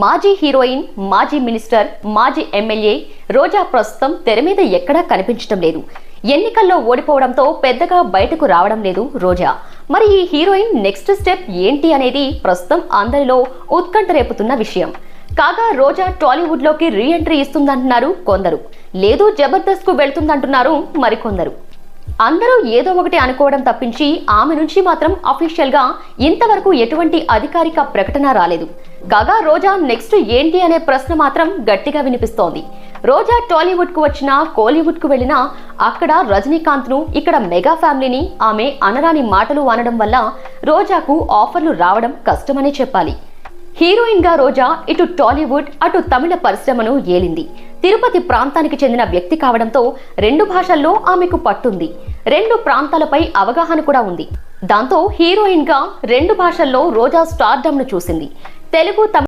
మాజీ హీరోయిన్, మాజీ మినిస్టర్, మాజీ ఎమ్మెల్యే రోజా ప్రస్తుతం తెర మీద ఎక్కడా కనిపించడం లేదు. ఎన్నికల్లో ఓడిపోవడంతో పెద్దగా బయటకు రావడం లేదు రోజా. మరి ఈ హీరోయిన్ నెక్స్ట్ స్టెప్ ఏంటి అనేది ప్రస్తుతం అందరిలో ఉత్కంఠ రేపుతున్న విషయం. కాగా రోజా టాలీవుడ్ లోకి రీ ఎంట్రీ ఇస్తుందంటున్నారు కొందరు, లేదు జబర్దస్త్ కు వెళ్తుందంటున్నారు మరికొందరు. అందరూ ఏదో ఒకటి అనుకోవడం తప్పించి ఆమె నుంచి మాత్రం అఫీషియల్ గా ఇంతవరకు ఎటువంటి అధికారిక ప్రకటన రాలేదు. కాగా రోజా నెక్స్ట్ ఏంటి అనే ప్రశ్న మాత్రం గట్టిగా వినిపిస్తోంది. రోజా టాలీవుడ్ కు వచ్చినా, కోలీవుడ్ కు వెళ్ళినా అక్కడ రజనీకాంత్ ను, ఇక్కడ మెగా ఫ్యామిలీని ఆమె అనరాని మాటలు అనడం వల్ల రోజాకు ఆఫర్లు రావడం కష్టమనే చెప్పాలి. హీరోయిన్ గా రోజా ఇటు టాలీవుడ్, అటు తమిళ పరిశ్రమను ఏలింది. తిరుపతి ప్రాంతానికి చెందిన వ్యక్తి కావడంతో 2 భాషల్లో ఆమెకు పట్టుంది. 2 ప్రాంతాలపై అవగాహన కూడా ఉంది. దాంతో హీరోయిన్ గా 2 భాషల్లో రోజా స్టార్డమ్ ను చూసింది. తెలుగు,